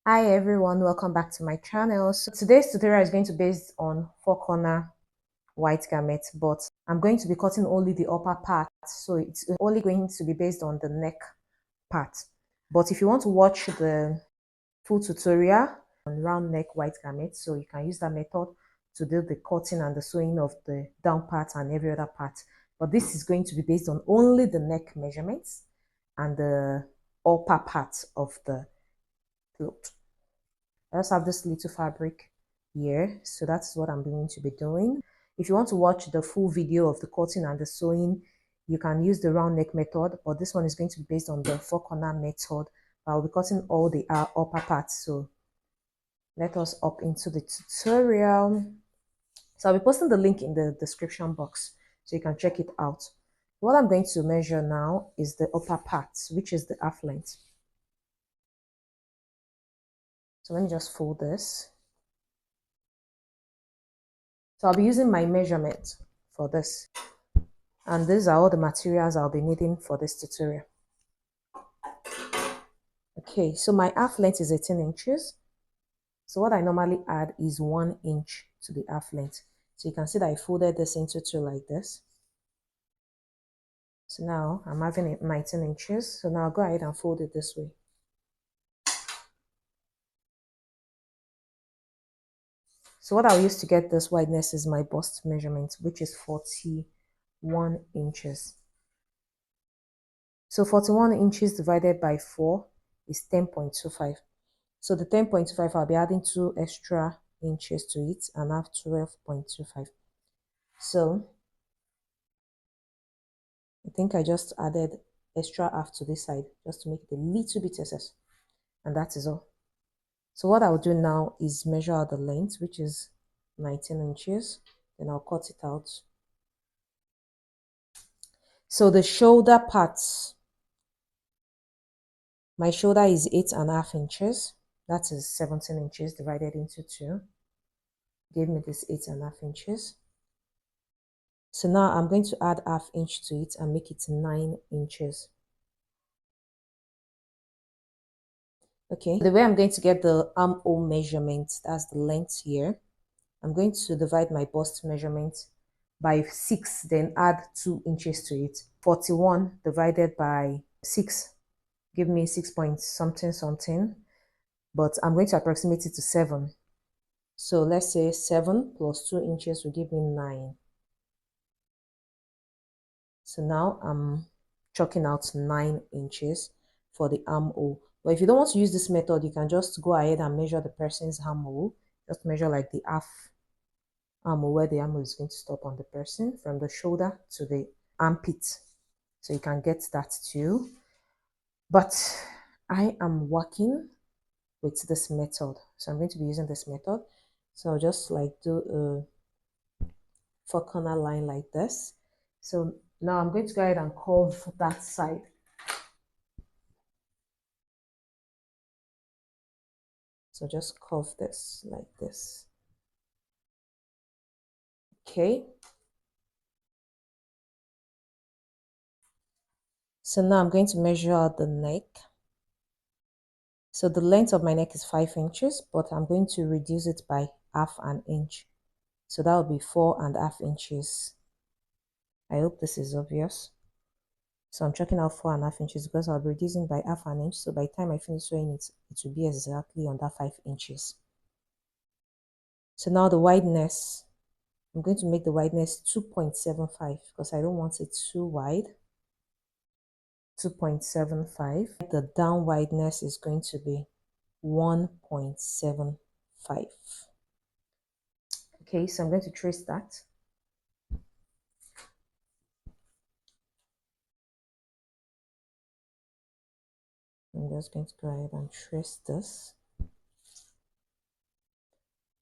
Hi everyone, welcome back to my channel. So today's tutorial is going to be based on four corner white garment, but I'm going to be cutting only the upper part, so it's only going to be based on the neck part. But if you want to watch the full tutorial on round neck white garment, so you can use that method to do the cutting and the sewing of the down part and every other part. But this is going to be based on only the neck measurements and the upper part of the cloth. I just have this little fabric here, so that's what I'm going to be doing. If you want to watch the full video of the cutting and the sewing, you can use the round neck method, but this one is going to be based on the four corner method. I'll be cutting all the upper parts, so let us up into the tutorial. So I'll be posting the link in the description box so you can check it out. What I'm going to measure now is the upper part, which is the half length. So let me just fold this. So I'll be using my measurement for this. And these are all the materials I'll be needing for this tutorial. Okay, so my half length is 18 inches. So what I normally add is 1 inch to the half length. So you can see that I folded this into two like this. So now I'm having it 19 inches. So now I'll go ahead and fold it this way. So what I'll use to get this wideness is my bust measurement, which is 41 inches. So 41 inches divided by 4 is 10.25. So the 10.25, I'll be adding 2 extra inches to it and have 12.25. So I think I just added extra half to this side just to make it a little bit excess. And that is all. So what I'll do now is measure out the length, which is 19 inches. Then I'll cut it out. So the shoulder parts, my shoulder is 8.5 inches. That is 17 inches divided into 2. Gave me this 8.5 inches. So now I'm going to add half inch to it and make it 9 inches. Okay, the way I'm going to get the armhole measurement, that's the length here. I'm going to divide my bust measurement by 6, then add 2 inches to it. 41 divided by 6 give me 6 point something something, but I'm going to approximate it to 7. So let's say 7 plus 2 inches will give me 9. So now I'm chalking out 9 inches for the armhole. But if you don't want to use this method, you can just go ahead and measure the person's armhole. Just measure like the half armhole, where the armhole is going to stop on the person, from the shoulder to the armpit. So you can get that too. But I am working with this method. So I'm going to be using this method. So I'll just like do a 4 corner line like this. So now I'm going to go ahead and curve that side. So just curve this like this. Okay. So now I'm going to measure out the neck. So the length of my neck is 5 inches, but I'm going to reduce it by half an inch. So that will be 4.5 inches. I hope this is obvious. So I'm checking out 4.5 inches because I'll be reducing by half an inch. So by the time I finish sewing it, it will be exactly under 5 inches. So now the wideness, I'm going to make the wideness 2.75 because I don't want it too wide. 2.75. The down wideness is going to be 1.75. Okay, so I'm going to trace that. I'm just going to go ahead and trace this.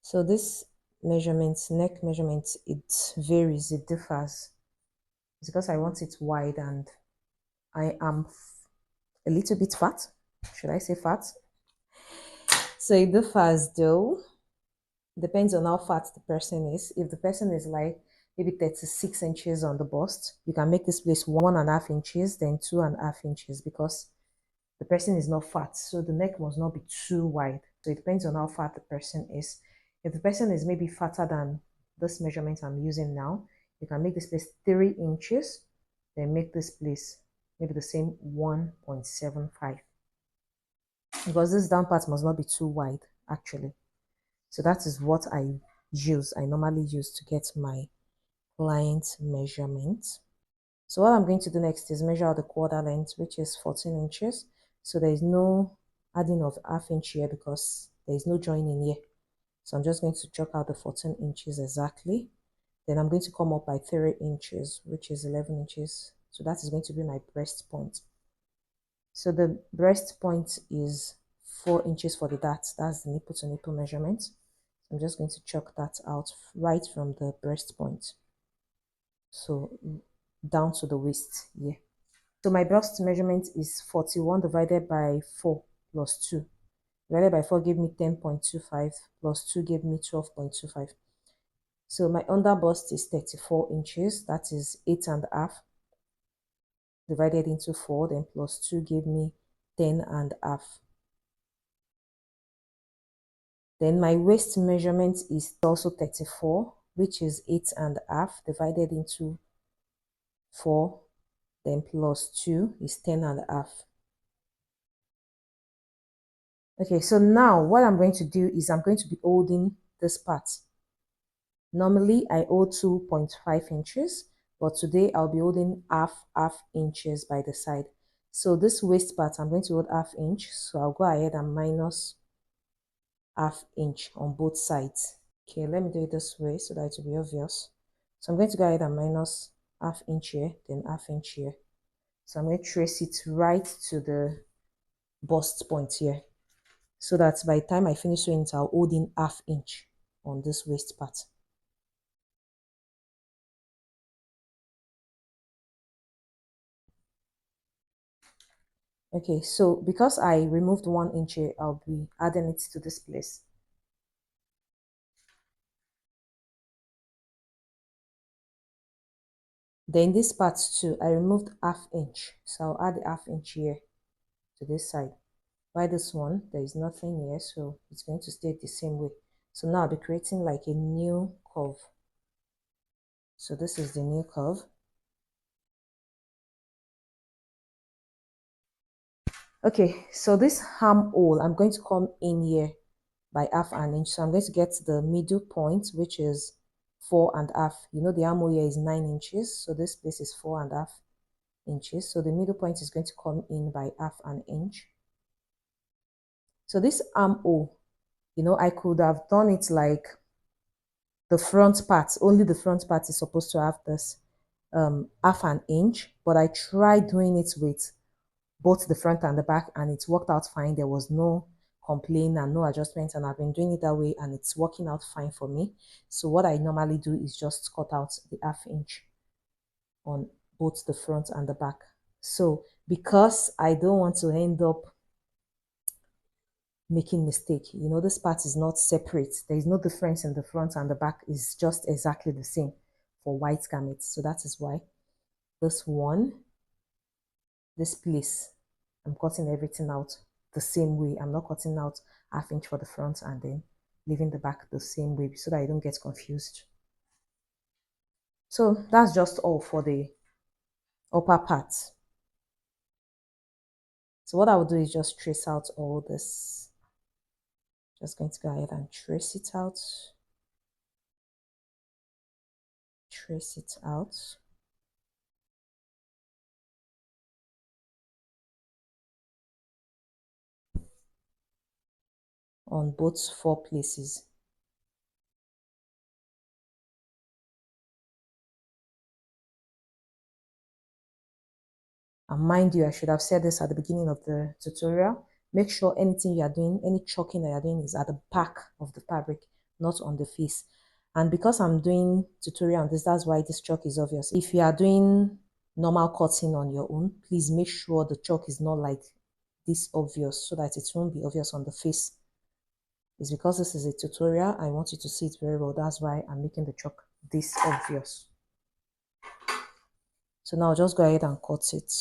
So this measurement, neck measurement, it varies, it differs. It's because I want it wide and I am a little bit fat. Should I say fat? So it differs though. Depends on how fat the person is. If the person is like maybe 36 inches on the bust, you can make this place 1.5 inches, then 2.5 inches, because the person is not fat, so the neck must not be too wide. So it depends on how fat the person is. If the person is maybe fatter than this measurement I'm using now, you can make this place 3 inches, then make this place maybe the same 1.75, because this down part must not be too wide actually. So that is what I normally use to get my client measurement. So what I'm going to do next is measure out the quarter length, which is 14 inches. So there is no adding of half inch here because there is no joining here. So I'm just going to chalk out the 14 inches exactly. Then I'm going to come up by 3 inches, which is 11 inches. So that is going to be my breast point. So the breast point is 4 inches for the dart. That's the nipple to nipple measurement. So I'm just going to chalk that out right from the breast point. So down to the waist here. So my breast measurement is 41 divided by 4 plus 2. Divided by 4 gave me 10.25 plus 2 gave me 12.25. So my under bust is 34 inches. That is 8.5 divided into 4. Then plus 2 gave me 10.5. Then my waist measurement is also 34, which is 8.5 divided into 4. Then plus 2 is 10.5. Okay, so now what I'm going to do is I'm going to be holding this part. Normally I hold 2.5 inches, but today I'll be holding half inches by the side. So this waist part, I'm going to hold half inch. So I'll go ahead and minus half inch on both sides. Okay, let me do it this way so that it will be obvious. So I'm going to go ahead and minus half inch here, then half inch here. So I'm going to trace it right to the bust point here, so that by the time I finish sewing it, I'll hold in half inch on this waist part. Okay, so because I removed 1 inch here, I'll be adding it to this place. Then this part too, I removed half inch, so I'll add half inch here to this side. By this one, there is nothing here, so it's going to stay the same way. So now I'll be creating like a new curve. So this is the new curve. Okay, so this armhole, I'm going to come in here by half an inch. So I'm going to get the middle point, which is 4.5. You know the armhole here is 9 inches, so this place is 4.5 inches. So the middle point is going to come in by half an inch. So this armhole, you know, I could have done it like the front part. Only the front part is supposed to have this half an inch, but I tried doing it with both the front and the back, and it worked out fine. There was no complaint and no adjustment, and I've been doing it that way, and it's working out fine for me. So what I normally do is just cut out the half inch on both the front and the back. So because I don't want to end up making mistake, you know, this part is not separate. There is no difference in the front and the back, is just exactly the same for white garments. So that is why this one, this place, I'm cutting everything out the same way. I'm not cutting out half inch for the front and then leaving the back the same way so that I don't get confused. So that's just all for the upper part. So what I will do is just trace out all this. Just going to go ahead and trace it out. Trace it out. On both 4 places. And mind you, I should have said this at the beginning of the tutorial. Make sure anything you are doing, any chalking that you are doing, is at the back of the fabric, not on the face. And because I'm doing tutorial on this, that's why this chalk is obvious. If you are doing normal cutting on your own, please make sure the chalk is not like this obvious, so that it won't be obvious on the face. It's because this is a tutorial, I want you to see it very well. That's why I'm making the chalk this obvious. So now I'll just go ahead and cut it.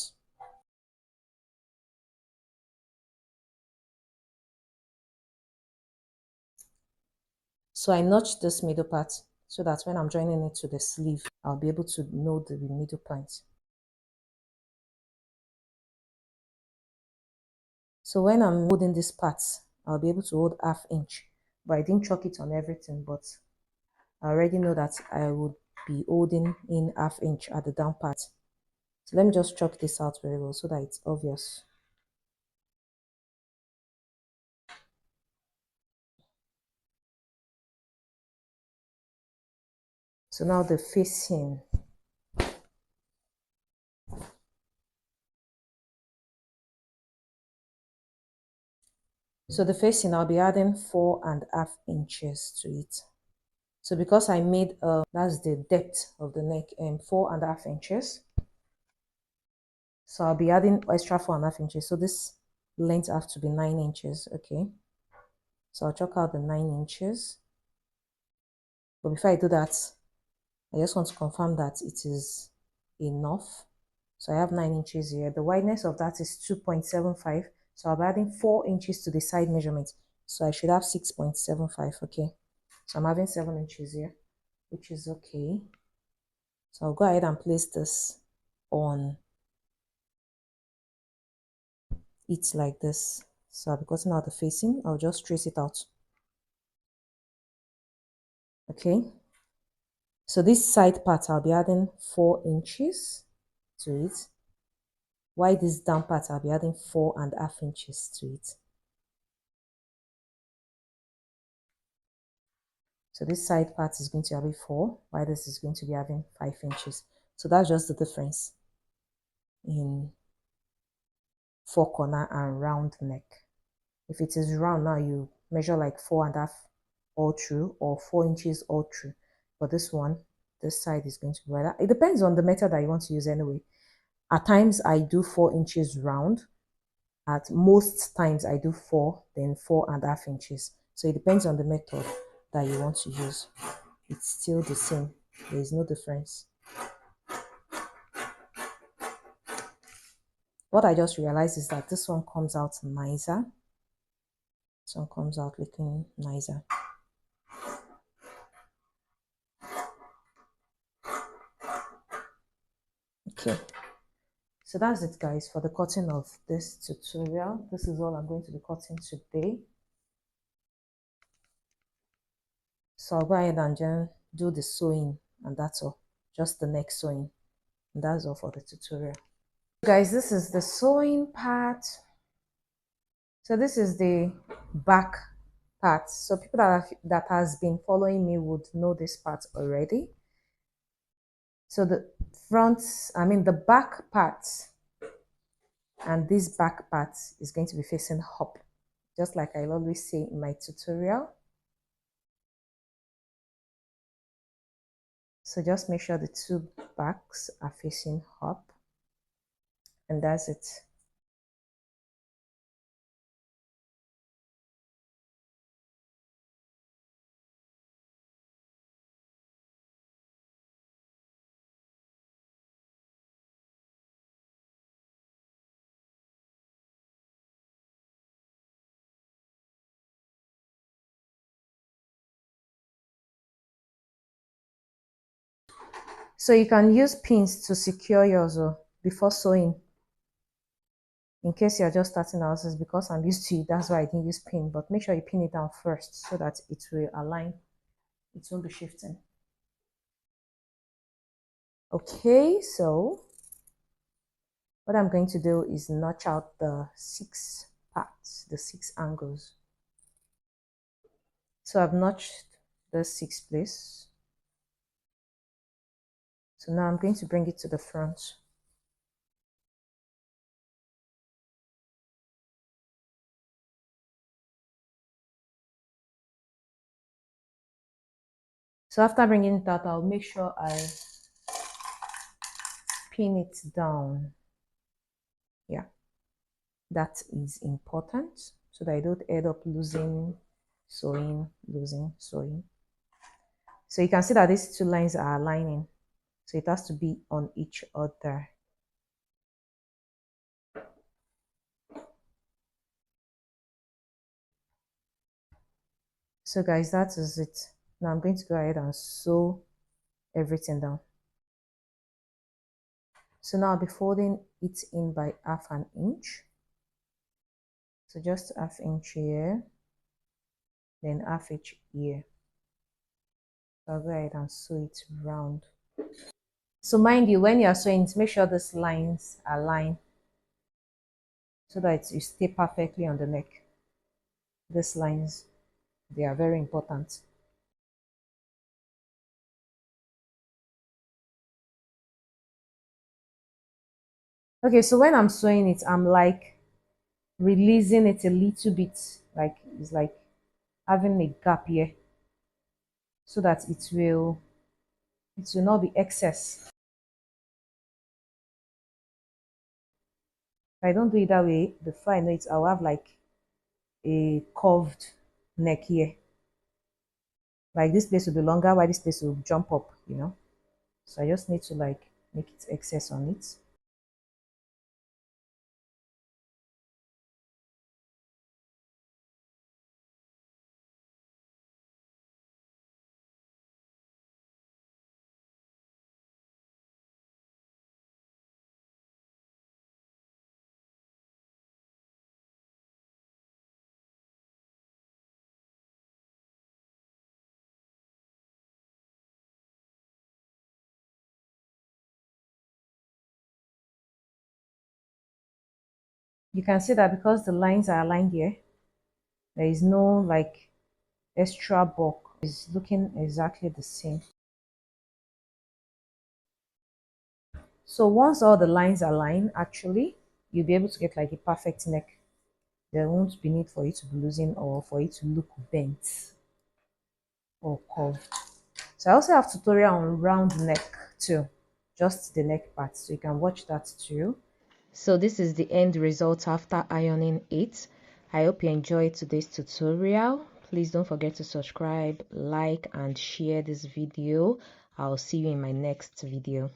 So I notched this middle part so that when I'm joining it to the sleeve, I'll be able to know the middle point. So when I'm holding this part, I'll be able to hold ½ inch, but I didn't chalk it on everything, but I already know that I would be holding in ½ inch at the down part. So let me just chalk this out very well so that it's obvious. So now the facing. So the facing, I'll be adding 4½ inches to it. So because I made, that's the depth of the neck, 4½ inches. So I'll be adding extra 4½ inches. So this length have to be 9 inches, okay? So I'll chalk out the 9 inches. But before I do that, I just want to confirm that it is enough. So I have 9 inches here. The wideness of that is 2.75. So I'll be adding 4 inches to the side measurement. So I should have 6.75, okay? So I'm having 7 inches here, which is okay. So I'll go ahead and place this on it like this. So I'll be cutting out the facing. I'll just trace it out. Okay. So this side part, I'll be adding 4 inches to it. While this down part, I'll be adding 4½ inches to it. So this side part is going to have 4, while this is going to be having 5 inches. So that's just the difference in 4 corner and round neck. If it is round now, you measure like 4½ all through or 4 inches all through. But this one, this side is going to be wider. It depends on the method that you want to use anyway. At times I do 4 inches round. At most times I do 4, then 4½ inches. So it depends on the method that you want to use. It's still the same. There is no difference. What I just realized is that this one comes out nicer. This one comes out looking nicer. Okay. So that's it, guys, for the cutting of this tutorial. This is all I'm going to be cutting today. So I'll go ahead and just do the sewing, and that's all. Just the neck sewing. And that's all for the tutorial. Guys, this is the sewing part. So this is the back part. So people that has been following me would know this part already. So the front, the back part and this back part is going to be facing up, just like I always say in my tutorial. So just make sure the two backs are facing up, and that's it. So you can use pins to secure yours before sewing. In case you're just starting out, it's because I'm used to it, that's why I didn't use pin, but make sure you pin it down first so that it will align. It won't be shifting. Okay, so what I'm going to do is notch out the 6 parts, the 6 angles. So I've notched the 6 place. So now I'm going to bring it to the front. So after bringing it out, I'll make sure I pin it down. Yeah, that is important so that I don't end up losing, sewing, losing, sewing. So you can see that these 2 lines are aligning. So it has to be on each other. So guys, that is it. Now I'm going to go ahead and sew everything down. So now I'll be folding it in by half an inch. So just half inch here, then half inch here. So I'll go ahead and sew it round. So mind you, when you are sewing it, make sure these lines align so that you stay perfectly on the neck. These lines, they are very important. Okay, so when I'm sewing it, I'm like releasing it a little bit, like it's like having a gap here so that it will not be excess. If I don't do it that way, before I know it, I'll have like a curved neck here. Like this place will be longer while this place will jump up, you know. So I just need to like make it excess on it. You can see that because the lines are aligned here, there is no like extra bulk. It's looking exactly the same. So once all the lines align, actually, you'll be able to get like a perfect neck. There won't be need for it to be losing or for it to look bent or curved. So I also have tutorial on round neck too, just the neck part. So you can watch that too. So this is the end result after ironing it. I hope you enjoyed today's tutorial. Please don't forget to subscribe, like, and share this video. I'll see you in my next video.